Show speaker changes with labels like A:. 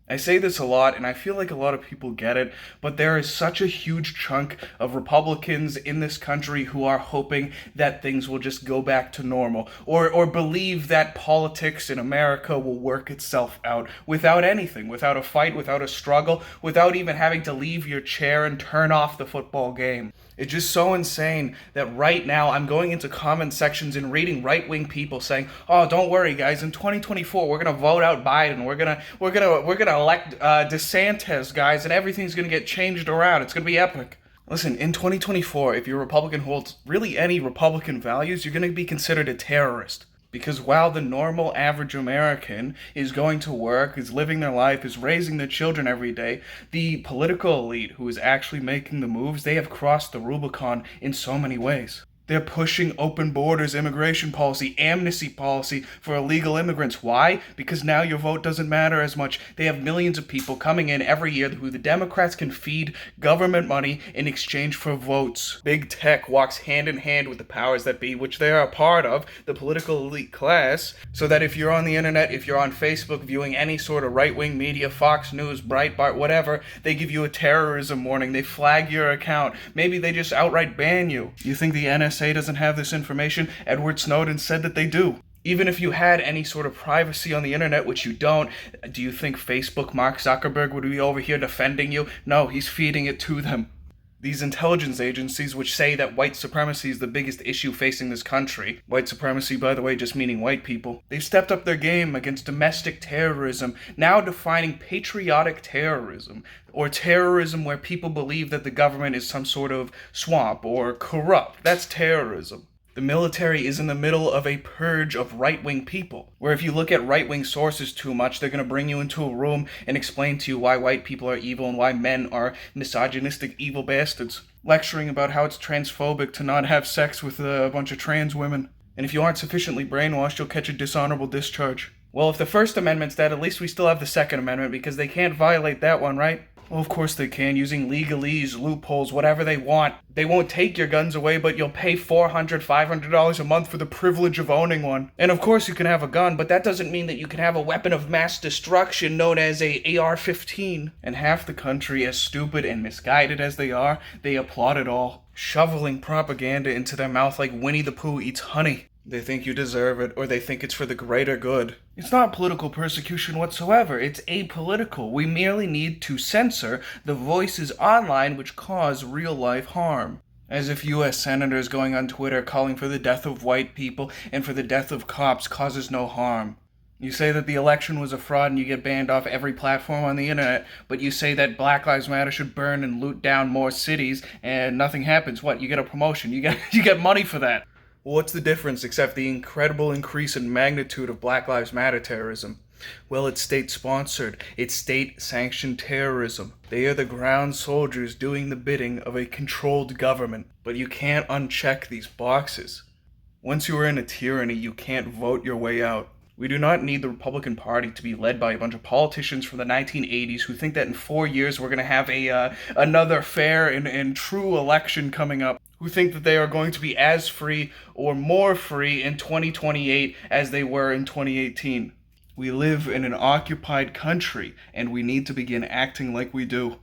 A: I say this a lot, and I feel like a lot of people get it, but there is such a huge chunk of Republicans in this country who are hoping that things will just go back to normal, or believe that politics in America will work itself out without anything, without a fight, without a struggle, without even having to leave your chair and turn off the football game. It's just so insane that right now I'm going into comment sections and reading right-wing people saying, "Oh, don't worry, guys. In 2024, we're gonna vote out Biden. We're gonna elect DeSantis, guys, and everything's gonna get changed around. It's gonna be epic." Listen, in 2024, if you're a Republican who holds really any Republican values, you're gonna be considered a terrorist. Because while the normal average American is going to work, is living their life, is raising their children every day, the political elite who is actually making the moves, they have crossed the Rubicon in so many ways. They're pushing open borders, immigration policy, amnesty policy for illegal immigrants. Why? Because now your vote doesn't matter as much. They have millions of people coming in every year who the Democrats can feed government money in exchange for votes. Big tech walks hand in hand with the powers that be, which they are a part of, the political elite class, so that if you're on the internet, if you're on Facebook viewing any sort of right-wing media, Fox News, Breitbart, whatever, they give you a terrorism warning. They flag your account. Maybe they just outright ban you. You think the NSA doesn't have this information? Edward Snowden said that they do. Even if you had any sort of privacy on the internet, which you don't, do you think Facebook, Mark Zuckerberg, would be over here defending you? No, he's feeding it to them. These intelligence agencies, which say that white supremacy is the biggest issue facing this country, white supremacy, by the way, just meaning white people, they've stepped up their game against domestic terrorism, now defining patriotic terrorism, or terrorism where people believe that the government is some sort of swamp or corrupt. That's terrorism. The military is in the middle of a purge of right-wing people, where if you look at right-wing sources too much, they're going to bring you into a room and explain to you why white people are evil and why men are misogynistic evil bastards, lecturing about how it's transphobic to not have sex with a bunch of trans women. And if you aren't sufficiently brainwashed, you'll catch a dishonorable discharge. Well, if the First Amendment's dead, at least we still have the Second Amendment, because they can't violate that one, right? Well, of course they can, using legalese, loopholes, whatever they want. They won't take your guns away, but you'll pay $400, $500 a month for the privilege of owning one. And of course you can have a gun, but that doesn't mean that you can have a weapon of mass destruction known as a AR-15. And half the country, as stupid and misguided as they are, they applaud it all, shoveling propaganda into their mouth like Winnie the Pooh eats honey. They think you deserve it, or they think it's for the greater good. It's not political persecution whatsoever. It's apolitical. We merely need to censor the voices online which cause real-life harm. As if U.S. senators going on Twitter calling for the death of white people and for the death of cops causes no harm. You say that the election was a fraud and you get banned off every platform on the internet, but you say that Black Lives Matter should burn and loot down more cities and nothing happens. What? You get a promotion. You get money for that. What's the difference except the incredible increase in magnitude of Black Lives Matter terrorism? Well, it's state-sponsored. It's state-sanctioned terrorism. They are the ground soldiers doing the bidding of a controlled government. But you can't uncheck these boxes. Once you are in a tyranny, you can't vote your way out. We do not need the Republican Party to be led by a bunch of politicians from the 1980s who think that in 4 years we're going to have another fair and true election coming up, who think that they are going to be as free or more free in 2028 as they were in 2018. We live in an occupied country, and we need to begin acting like we do.